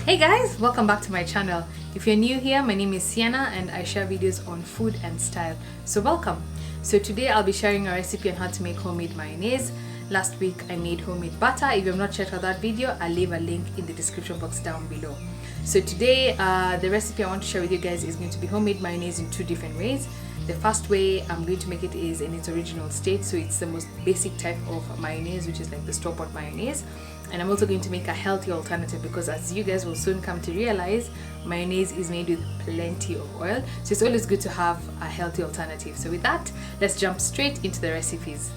Hey guys, welcome back to my channel. If you're new here, my name is Sienna and I share videos on food and style. So welcome. So today I'll be sharing a recipe on how to make homemade mayonnaise. Last week I made homemade butter. If you have not checked out that video, I'll leave a link in the description box down below. So today the recipe I want to share with you guys is going to be homemade mayonnaise in two different ways. The first way I'm going to make it is in its original state, so it's the most basic type of mayonnaise, which is like the store-bought mayonnaise. And I'm also going to make a healthy alternative because, as you guys will soon come to realize, mayonnaise is made with plenty of oil, so it's always good to have a healthy alternative. So with that, let's jump straight into the recipes.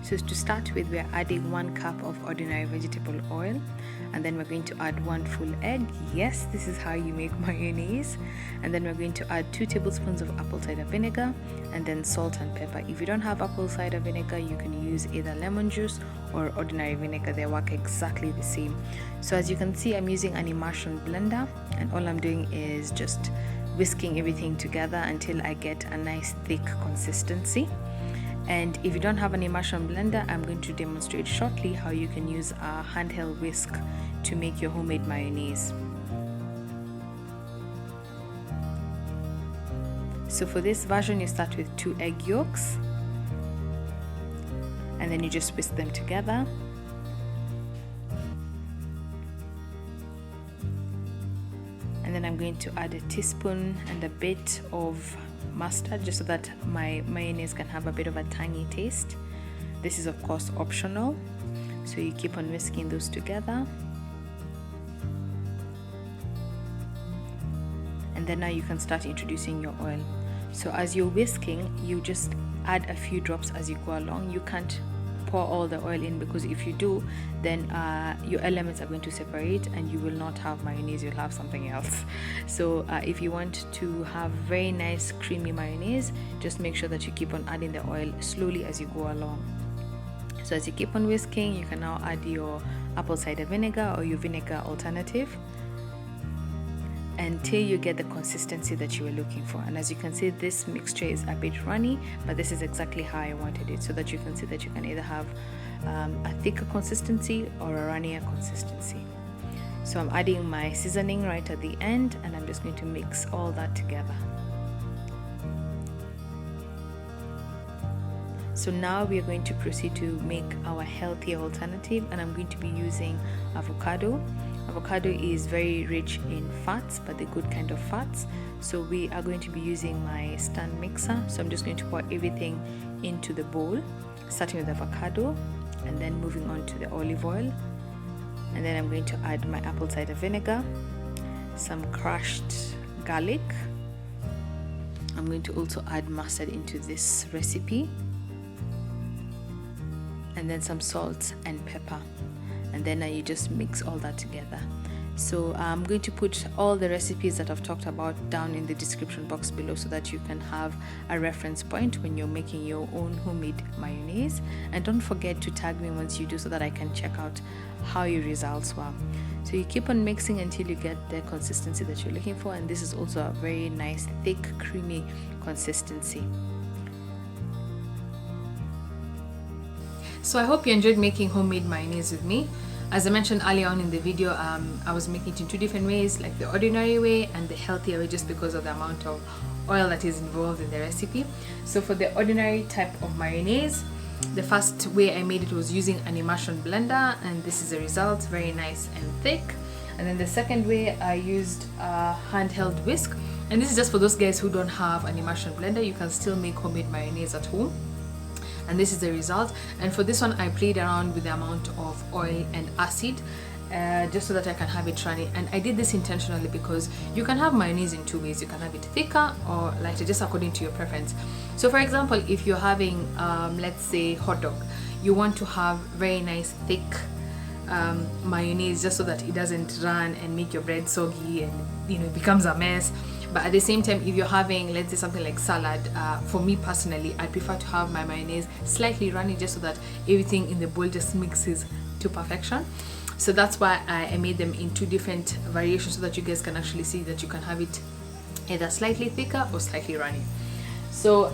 So to start with, we're adding 1 cup of ordinary vegetable oil, and then we're going to add 1 full egg. Yes, this is how you make mayonnaise. And then we're going to add 2 tablespoons of apple cider vinegar, and then salt and pepper. If you don't have apple cider vinegar, you can use either lemon juice or ordinary vinegar. They work exactly the same. So as you can see, I'm using an immersion blender, and all I'm doing is just whisking everything together until I get a nice thick consistency. And if you don't have an immersion blender, I'm going to demonstrate shortly how you can use a handheld whisk to make your homemade mayonnaise. So for this version, you start with 2 egg yolks, and then you just whisk them together. And then I'm going to add a teaspoon and a bit of mustard, just so that my mayonnaise can have a bit of a tangy taste. This is of course optional, so you keep on whisking those together. And then now you can start introducing your oil. So as you're whisking, you just add a few drops as you go along. You can't pour all the oil in, because if you do, then your elements are going to separate and you will not have mayonnaise, you'll have something else. So if you want to have very nice creamy mayonnaise, just make sure that you keep on adding the oil slowly as you go along. So as you keep on whisking, you can now add your apple cider vinegar or your vinegar alternative until you get the consistency that you were looking for. And as you can see, this mixture is a bit runny, but this is exactly how I wanted it, so that you can see that you can either have a thicker consistency or a runnier consistency. So I'm adding my seasoning right at the end, and I'm just going to mix all that together. So now we are going to proceed to make our healthier alternative, and I'm going to be using avocado. Avocado is very rich in fats, but the good kind of fats. So we are going to be using my stand mixer. So I'm just going to pour everything into the bowl, starting with avocado and then moving on to the olive oil. And then I'm going to add my apple cider vinegar, some crushed garlic. I'm going to also add mustard into this recipe, and then some salt and pepper. And then you just mix all that together. So I'm going to put all the recipes that I've talked about down in the description box below, so that you can have a reference point when you're making your own homemade mayonnaise. And don't forget to tag me once you do, so that I can check out how your results were. So you keep on mixing until you get the consistency that you're looking for, and this is also a very nice thick creamy consistency. So I hope you enjoyed making homemade mayonnaise with me. As I mentioned earlier on in the video, I was making it in 2 different ways, like the ordinary way and the healthier way, just because of the amount of oil that is involved in the recipe. So for the ordinary type of mayonnaise, the first way I made it was using an immersion blender, and this is the result, very nice and thick. And then the second way, I used a handheld whisk, and this is just for those guys who don't have an immersion blender. You can still make homemade mayonnaise at home. And this is the result. And for this one, I played around with the amount of oil and acid, just so that I can have it runny. And I did this intentionally because you can have mayonnaise in 2 ways. You can have it thicker or lighter, just according to your preference. So for example, if you're having let's say hot dog, you want to have very nice thick mayonnaise, just so that it doesn't run and make your bread soggy and it becomes a mess. But at the same time, if you're having, let's say, something like salad, for me personally, I prefer to have my mayonnaise slightly runny, just so that everything in the bowl just mixes to perfection. So that's why I made them in 2 different variations, so that you guys can actually see that you can have it either slightly thicker or slightly runny. So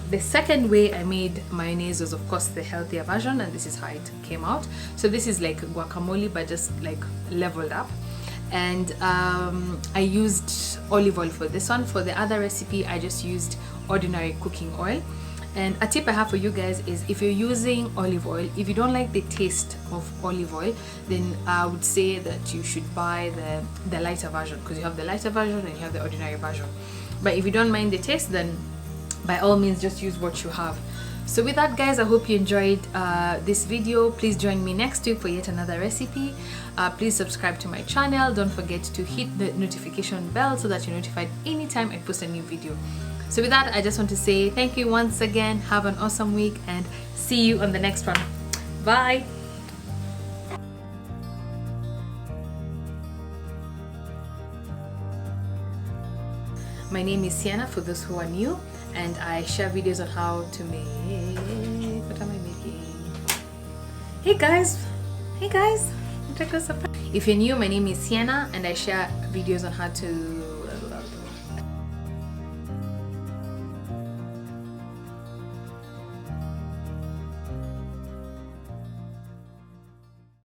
the second way I made mayonnaise was of course the healthier version, and this is how it came out. So this is like guacamole but just like leveled up. And I used olive oil for this one. For the other recipe I just used ordinary cooking oil. And a tip I have for you guys is, if you're using olive oil, if you don't like the taste of olive oil, then I would say that you should buy the lighter version, because you have the lighter version and you have the ordinary version. But if you don't mind the taste, then by all means just use what you have. So with that, guys, I hope you enjoyed this video. Please join me next week for yet another recipe. Please subscribe to my channel. Don't forget to hit the notification bell so that you're notified anytime I post a new video. So with that, I just want to say thank you once again. Have an awesome week and see you on the next one. Bye. My name is Sienna, for those who are new, and I share videos on how to make... What am I making? Hey guys! If you're new, my name is Sienna and I share videos on how to...